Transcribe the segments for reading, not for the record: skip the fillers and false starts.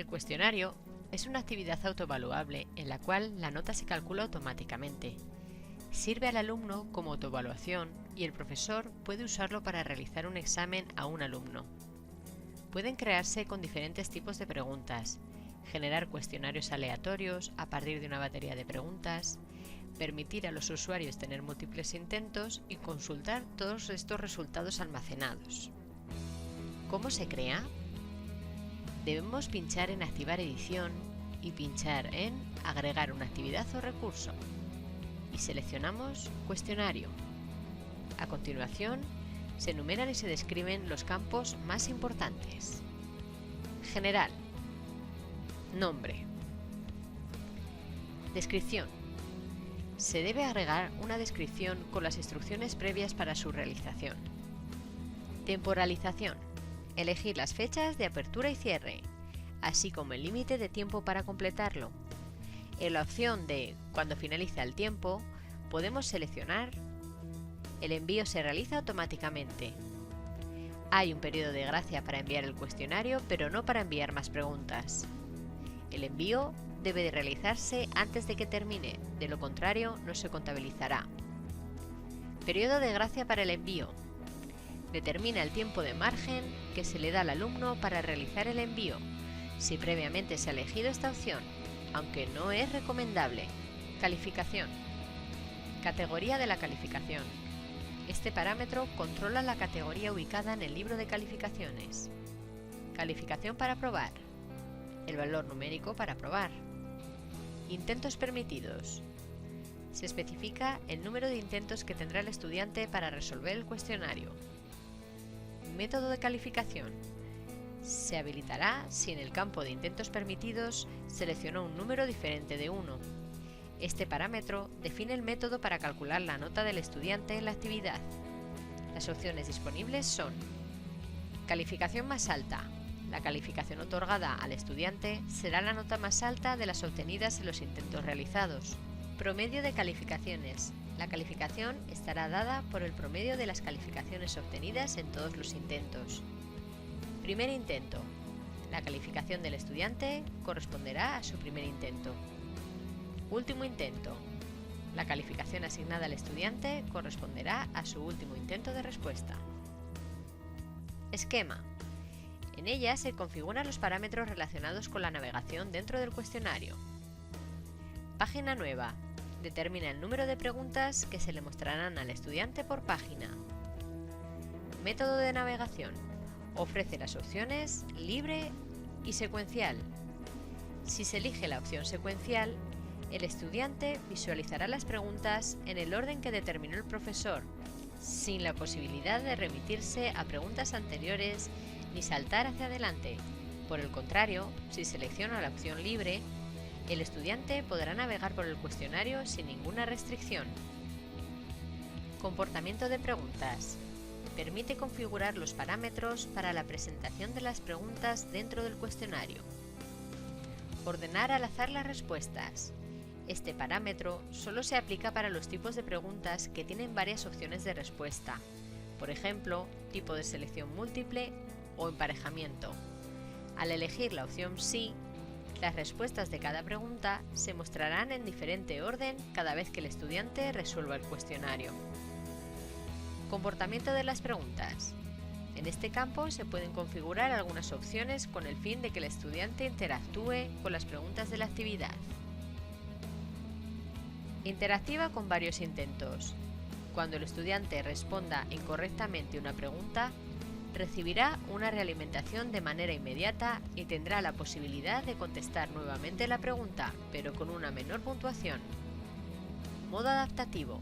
El cuestionario es una actividad autoevaluable en la cual la nota se calcula automáticamente. Sirve al alumno como autoevaluación y el profesor puede usarlo para realizar un examen a un alumno. Pueden crearse con diferentes tipos de preguntas, generar cuestionarios aleatorios a partir de una batería de preguntas, permitir a los usuarios tener múltiples intentos y consultar todos estos resultados almacenados. ¿Cómo se crea? Debemos pinchar en Activar edición y pinchar en Agregar una actividad o recurso. Y seleccionamos Cuestionario. A continuación, se enumeran y se describen los campos más importantes. General. Nombre. Descripción. Se debe agregar una descripción con las instrucciones previas para su realización. Temporalización. Elegir las fechas de apertura y cierre, así como el límite de tiempo para completarlo. En la opción de Cuando finaliza el tiempo, podemos seleccionar El envío se realiza automáticamente. Hay un periodo de gracia para enviar el cuestionario, pero no para enviar más preguntas. El envío debe de realizarse antes de que termine, de lo contrario no se contabilizará. Periodo de gracia para el envío. Determina el tiempo de margen que se le da al alumno para realizar el envío, si previamente se ha elegido esta opción, aunque no es recomendable. Calificación. Categoría de la calificación. Este parámetro controla la categoría ubicada en el libro de calificaciones. Calificación para aprobar. El valor numérico para aprobar. Intentos permitidos. Se especifica el número de intentos que tendrá el estudiante para resolver el cuestionario. Método de calificación. Se habilitará si en el campo de intentos permitidos seleccionó un número diferente de 1. Este parámetro define el método para calcular la nota del estudiante en la actividad. Las opciones disponibles son: calificación más alta. La calificación otorgada al estudiante será la nota más alta de las obtenidas en los intentos realizados. Promedio de calificaciones. La calificación estará dada por el promedio de las calificaciones obtenidas en todos los intentos. Primer intento. La calificación del estudiante corresponderá a su primer intento. Último intento. La calificación asignada al estudiante corresponderá a su último intento de respuesta. Esquema. En ella se configuran los parámetros relacionados con la navegación dentro del cuestionario. Página nueva. Determina el número de preguntas que se le mostrarán al estudiante por página. Método de navegación. Ofrece las opciones libre y secuencial. Si se elige la opción secuencial, el estudiante visualizará las preguntas en el orden que determinó el profesor, sin la posibilidad de remitirse a preguntas anteriores ni saltar hacia adelante. Por el contrario, si selecciona la opción libre, el estudiante podrá navegar por el cuestionario sin ninguna restricción. Comportamiento de preguntas. Permite configurar los parámetros para la presentación de las preguntas dentro del cuestionario. Ordenar al azar las respuestas. Este parámetro solo se aplica para los tipos de preguntas que tienen varias opciones de respuesta, por ejemplo, tipo de selección múltiple o emparejamiento. Al elegir la opción sí, las respuestas de cada pregunta se mostrarán en diferente orden cada vez que el estudiante resuelva el cuestionario. Comportamiento de las preguntas. En este campo se pueden configurar algunas opciones con el fin de que el estudiante interactúe con las preguntas de la actividad. Interactiva con varios intentos. Cuando el estudiante responda incorrectamente una pregunta, recibirá una realimentación de manera inmediata y tendrá la posibilidad de contestar nuevamente la pregunta, pero con una menor puntuación. Modo adaptativo.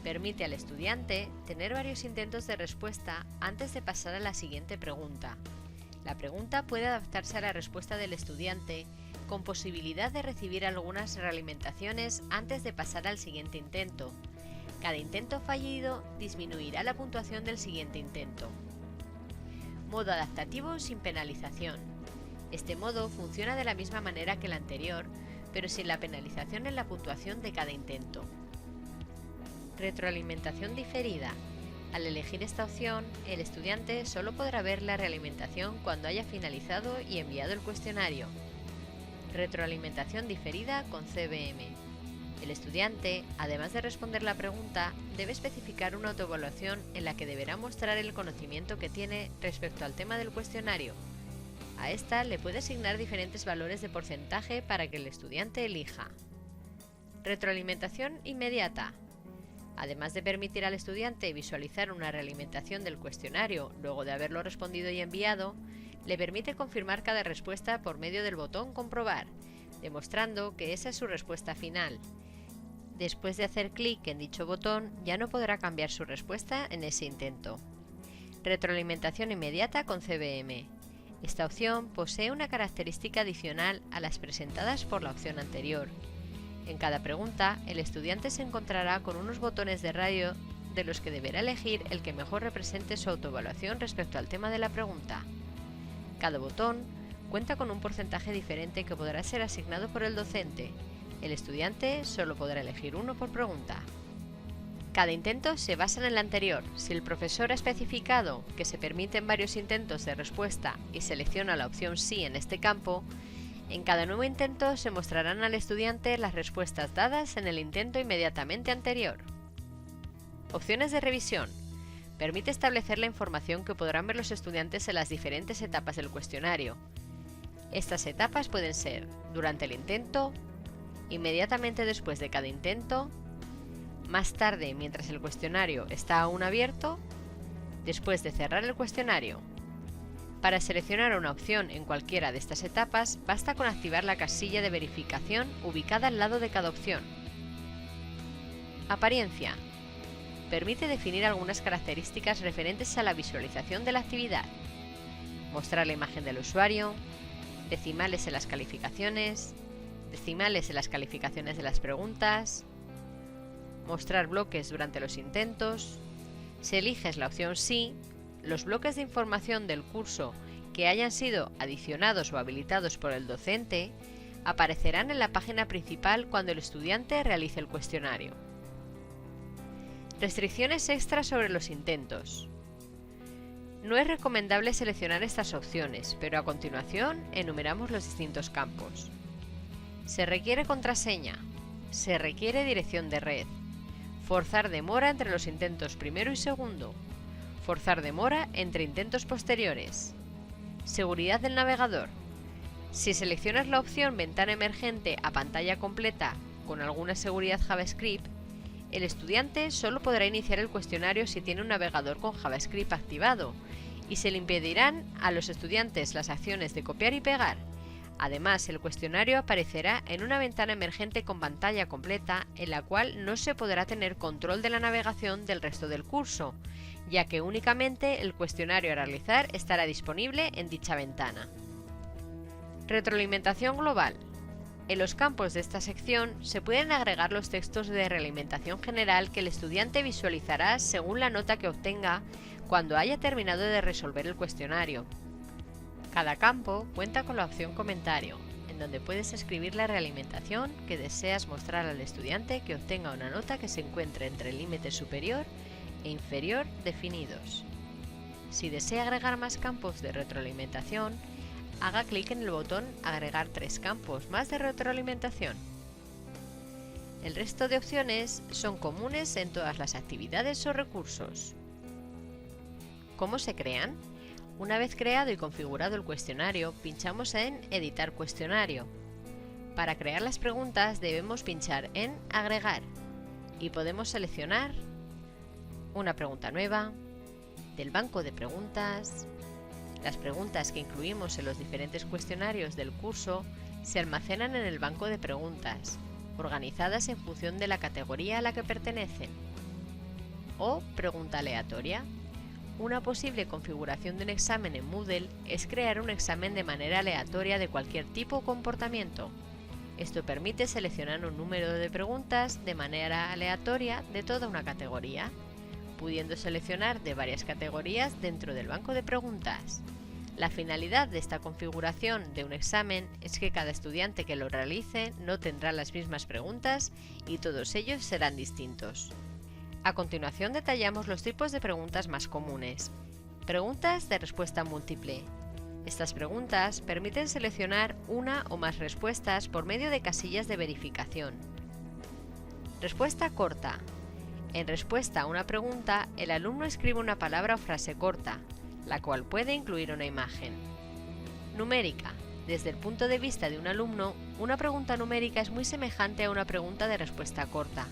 Permite al estudiante tener varios intentos de respuesta antes de pasar a la siguiente pregunta. La pregunta puede adaptarse a la respuesta del estudiante, con posibilidad de recibir algunas realimentaciones antes de pasar al siguiente intento. Cada intento fallido disminuirá la puntuación del siguiente intento. Modo adaptativo sin penalización. Este modo funciona de la misma manera que el anterior, pero sin la penalización en la puntuación de cada intento. Retroalimentación diferida. Al elegir esta opción, el estudiante solo podrá ver la realimentación cuando haya finalizado y enviado el cuestionario. Retroalimentación diferida con CBM. El estudiante, además de responder la pregunta, debe especificar una autoevaluación en la que deberá mostrar el conocimiento que tiene respecto al tema del cuestionario. A esta le puede asignar diferentes valores de porcentaje para que el estudiante elija. Retroalimentación inmediata. Además de permitir al estudiante visualizar una realimentación del cuestionario luego de haberlo respondido y enviado, le permite confirmar cada respuesta por medio del botón Comprobar, demostrando que esa es su respuesta final. Después de hacer clic en dicho botón, ya no podrá cambiar su respuesta en ese intento. Retroalimentación inmediata con CBM. Esta opción posee una característica adicional a las presentadas por la opción anterior. En cada pregunta, el estudiante se encontrará con unos botones de radio de los que deberá elegir el que mejor represente su autoevaluación respecto al tema de la pregunta. Cada botón cuenta con un porcentaje diferente que podrá ser asignado por el docente. El estudiante solo podrá elegir uno por pregunta. Cada intento se basa en el anterior. Si el profesor ha especificado que se permiten varios intentos de respuesta y selecciona la opción sí en este campo, en cada nuevo intento se mostrarán al estudiante las respuestas dadas en el intento inmediatamente anterior. Opciones de revisión. Permite establecer la información que podrán ver los estudiantes en las diferentes etapas del cuestionario. Estas etapas pueden ser durante el intento, inmediatamente después de cada intento, más tarde mientras el cuestionario está aún abierto, después de cerrar el cuestionario. Para seleccionar una opción en cualquiera de estas etapas, basta con activar la casilla de verificación ubicada al lado de cada opción. Apariencia. Permite definir algunas características referentes a la visualización de la actividad. Mostrar la imagen del usuario, decimales en las calificaciones, decimales en las calificaciones de las preguntas, mostrar bloques durante los intentos. Si eliges la opción sí, los bloques de información del curso que hayan sido adicionados o habilitados por el docente aparecerán en la página principal cuando el estudiante realice el cuestionario. Restricciones extras sobre los intentos. No es recomendable seleccionar estas opciones, pero a continuación enumeramos los distintos campos. Se requiere contraseña. Se requiere dirección de red. Forzar demora entre los intentos primero y segundo. Forzar demora entre intentos posteriores. Seguridad del navegador. Si seleccionas la opción Ventana emergente a pantalla completa con alguna seguridad JavaScript, el estudiante solo podrá iniciar el cuestionario si tiene un navegador con JavaScript activado y se le impedirán a los estudiantes las acciones de copiar y pegar. Además, el cuestionario aparecerá en una ventana emergente con pantalla completa en la cual no se podrá tener control de la navegación del resto del curso, ya que únicamente el cuestionario a realizar estará disponible en dicha ventana. Retroalimentación global. En los campos de esta sección se pueden agregar los textos de realimentación general que el estudiante visualizará según la nota que obtenga cuando haya terminado de resolver el cuestionario. Cada campo cuenta con la opción comentario, en donde puedes escribir la realimentación que deseas mostrar al estudiante que obtenga una nota que se encuentre entre el límite superior e inferior definidos. Si desea agregar más campos de retroalimentación, haga clic en el botón Agregar 3 campos más de retroalimentación. El resto de opciones son comunes en todas las actividades o recursos. ¿Cómo se crean? Una vez creado y configurado el cuestionario, pinchamos en Editar cuestionario. Para crear las preguntas debemos pinchar en Agregar y podemos seleccionar una pregunta nueva, del banco de preguntas. Las preguntas que incluimos en los diferentes cuestionarios del curso se almacenan en el banco de preguntas, organizadas en función de la categoría a la que pertenecen. O pregunta aleatoria. Una posible configuración de un examen en Moodle es crear un examen de manera aleatoria de cualquier tipo o comportamiento. Esto permite seleccionar un número de preguntas de manera aleatoria de toda una categoría, pudiendo seleccionar de varias categorías dentro del banco de preguntas. La finalidad de esta configuración de un examen es que cada estudiante que lo realice no tendrá las mismas preguntas y todos ellos serán distintos. A continuación detallamos los tipos de preguntas más comunes. Preguntas de respuesta múltiple. Estas preguntas permiten seleccionar una o más respuestas por medio de casillas de verificación. Respuesta corta. En respuesta a una pregunta, el alumno escribe una palabra o frase corta, la cual puede incluir una imagen. Numérica. Desde el punto de vista de un alumno, una pregunta numérica es muy semejante a una pregunta de respuesta corta.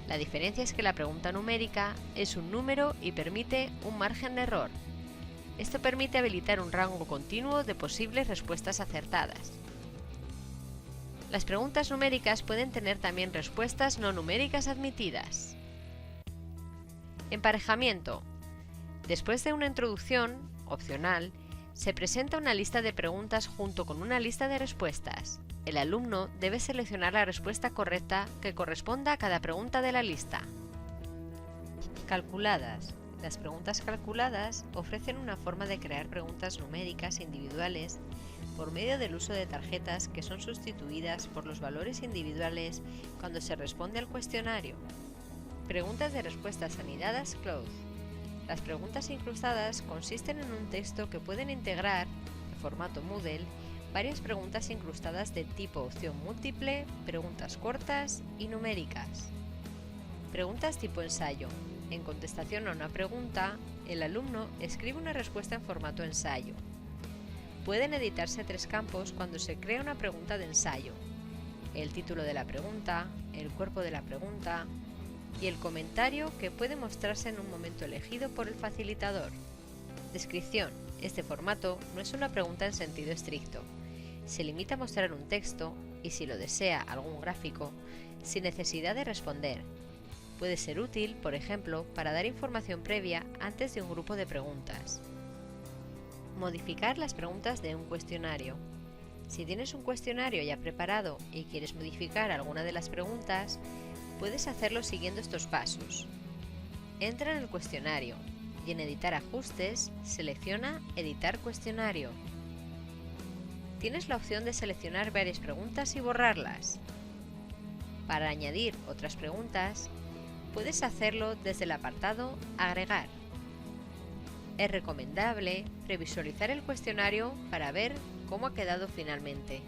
La diferencia es que la pregunta numérica es un número y permite un margen de error. Esto permite habilitar un rango continuo de posibles respuestas acertadas. Las preguntas numéricas pueden tener también respuestas no numéricas admitidas. Emparejamiento. Después de una introducción, opcional, se presenta una lista de preguntas junto con una lista de respuestas. El alumno debe seleccionar la respuesta correcta que corresponda a cada pregunta de la lista. Calculadas. Las preguntas calculadas ofrecen una forma de crear preguntas numéricas individuales por medio del uso de tarjetas que son sustituidas por los valores individuales cuando se responde al cuestionario. Preguntas de respuestas anidadas closed. Las preguntas incrustadas consisten en un texto que pueden integrar, en formato Moodle, varias preguntas incrustadas de tipo opción múltiple, preguntas cortas y numéricas. Preguntas tipo ensayo. En contestación a una pregunta, el alumno escribe una respuesta en formato ensayo. Pueden editarse 3 campos cuando se crea una pregunta de ensayo: el título de la pregunta, el cuerpo de la pregunta y el comentario que puede mostrarse en un momento elegido por el facilitador. Descripción. Este formato no es una pregunta en sentido estricto. Se limita a mostrar un texto y, si lo desea, algún gráfico, sin necesidad de responder. Puede ser útil, por ejemplo, para dar información previa antes de un grupo de preguntas. Modificar las preguntas de un cuestionario. Si tienes un cuestionario ya preparado y quieres modificar alguna de las preguntas, puedes hacerlo siguiendo estos pasos. Entra en el cuestionario y en Editar ajustes, selecciona Editar cuestionario. Tienes la opción de seleccionar varias preguntas y borrarlas. Para añadir otras preguntas, puedes hacerlo desde el apartado Agregar. Es recomendable previsualizar el cuestionario para ver cómo ha quedado finalmente.